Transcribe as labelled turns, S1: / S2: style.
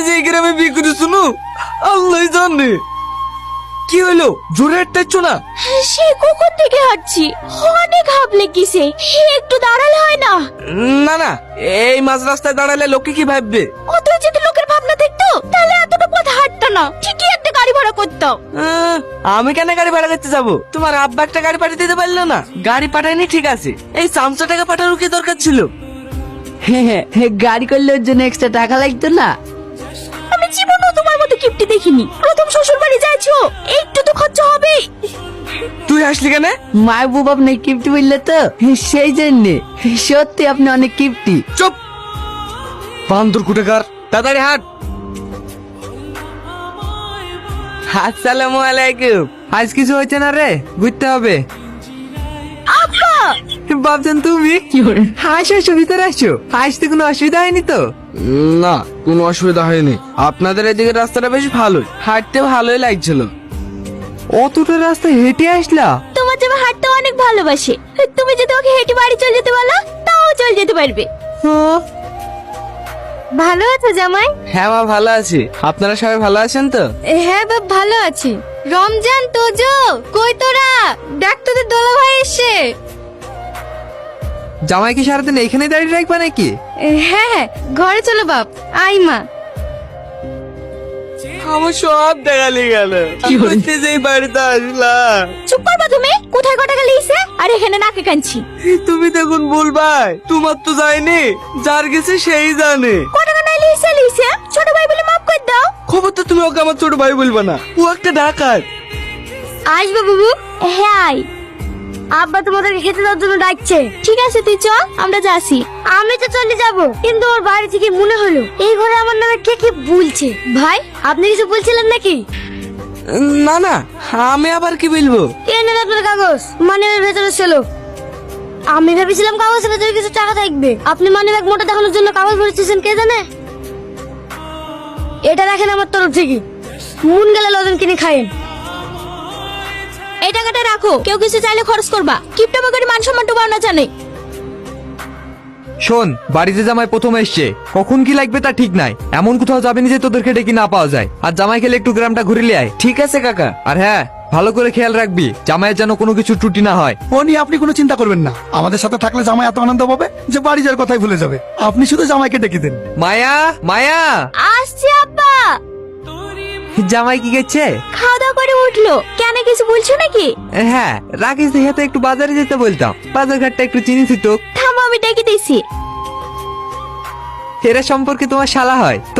S1: যে এই গ্রামে বিয়ে করে শুনু আল্লাহ জানে। কি হলো, জোরে হাঁটতেছ না?
S2: সে কখন থেকে হাঁটছি, অনেক হাঁপ লেগেছে, একটু দাঁড়ালে হয় না?
S1: না না, এই মাঝ রাস্তায় দাঁড়ালে লোকে কি ভাববে?
S2: অত যদি লোকের ভাবনা দেখতো তাহলে এতটা পথ হাঁটতো না, ঠিকই একটা গাড়ি ভাড়া করতাম।
S1: আমি কেন গাড়ি ভাড়া করতে যাবো? তোমার আব্বা একটা গাড়ি পাঠিয়ে দিতে পারলো না? গাড়ি পাঠায়নি ঠিক আছে, এই 500 টাকা পাঠানোর কি দরকার ছিল?
S3: হ্যাঁ, গাড়ি করলে ওর জন্য এক্সট্রা টাকা লাগতো না?
S2: আমি জীবনেও তোমার মতো কিপটি দেখিনি। প্রথম শ্বশুর বাড়ি যাইছো, একটু তো খরচা হবে।
S1: তুই আসলি কেন?
S3: মাহবুব আপনি কিপ্টি বললে তো সেই জন্যে। সত্যি আপনি অনেক কিপ্টি।
S1: চুপ, বান্দর কুটেকার, তাড়াতাড়ি হাট। আসসালামু আলাইকুম। আজ কিছু হয়েছে না রে, ঘুরতে হবে।
S2: আব্বা,
S1: ভাবছেন তুমি?
S3: আসো আসো, ভিতরে আসো।
S1: আসতে কোনো অসুবিধা হয়নি তো? না, কোনো অসুবিধা হয়নি। আপনাদের এদিকে রাস্তাটা বেশ ভালোই, হাঁটতে ভালোই লাগছিল। অতটা রাস্তা হেঁটে আসলা?
S2: তোমার জামাই হাঁটতে অনেক ভালোবাসে, তুমি যদি ওকে হেঁটে বাড়ি চলে যেতে বলো তাও চলে যেতে পারবে। ভালো আছো জামাই?
S1: হ্যাঁ মা, ভালো আছি। আপনারা সবাই ভালো আছেন তো?
S2: হ্যাঁ বাপ, ভালো আছি। রমজান, তোজো কই তোরা? দেখ তোদের দোলা ভাই এসে।
S1: জামাই কি সারাদিন এইখানে দাঁড়িয়ে রাখবা নাকি?
S2: হ্যাঁ, ঘরে চলো বাপ। আই মা।
S1: আমার সব দেখালি গেল, কি হচ্ছে যে এই বাড়িতে আসলাম।
S2: চুপ করবা তুমি, কোথায় কটা গেলে ইসে? আর এখানে নাকে কানছি।
S1: তুমি দেখুন বলবাই, তোমার তো যায়নি, যার গেছে সেই জানে।
S2: কটা কানা লিসে লিসে, ছোট ভাই বলে মাফ করে দাও।
S1: খবর তো তুমি ওকে আমার ছোট ভাই বলবা না, ও একটা ডাকাত।
S2: আসবে বাবু। হ্যাঁ আই। আব্বা তোমাদেরকে খেতে দেওয়ার জন্য ডাকছে। ঠিক আছে তুই চল, আমরা যাচ্ছি। আমি তো চলে যাব, কিন্তু ওর বাড়ি থেকে মনে হলো এই ঘরে আমার নামে কে কি বলছে। ভাই, আপনি কিছু বলছিলেন নাকি?
S1: না না, আমি আবার কি বলবো?
S2: এনে আপনার কাগজ মানিব্যাগের ভেতরে ছিল। আমি ভেবেছিলাম কাগজের ভেতরে কিছু টাকা থাকবে। আপনি মানিব্যাগ মোটা দেখানোর জন্য কাগজ ভরেছেন, কে জানে। এটা রাখেন আমার তরফ থেকে, মন গেলে লজেন কিনে খায়েন। এই টাকাটা রাখো, কেউ কিছু চাইলে খরচ করবা। কিপটামা করে মান সম্মান ডুবাও না জানে।
S4: শোন, বাড়িতে জামাই প্রথম এসছে, কখন কি লাগবে তা ঠিক নাই। এমন কোথাও যাবে না যে তোদেরকে ডেকে না পাওয়া যায়। আর জামাই খেলে একটু গ্রামটা ঘুরিলে আয়।
S1: ঠিক আছে কাকা।
S4: আর হ্যাঁ, ভালো করে খেয়াল রাখবি জামাইয়ের যেন কোনো কিছু ত্রুটি না হয়।
S5: ও নিয়ে আপনি কোনো চিন্তা করবেন না। আমাদের সাথে থাকলে জামাই এত আনন্দ পাবে যে বাড়ি যাওয়ার কথাই ভুলে যাবে। আপনি শুধু জামাইকে ডেকে দেন।
S4: মায়া, মায়া,
S2: আসছে আব্বা।
S4: জামাই কি গেছে?
S2: খাওয়া দাওয়া করে উঠলো। কেন, কিছু বলছো নাকি?
S4: হ্যাঁ, রাকেশ দেখে তো একটু বাজারে যেতে বলতাম, বাজার ঘাটটা একটু চিনি তো।
S2: থামো, আমি ডেকে দিছি।
S4: এরা সম্পর্কে তোমার শালা হয় তো।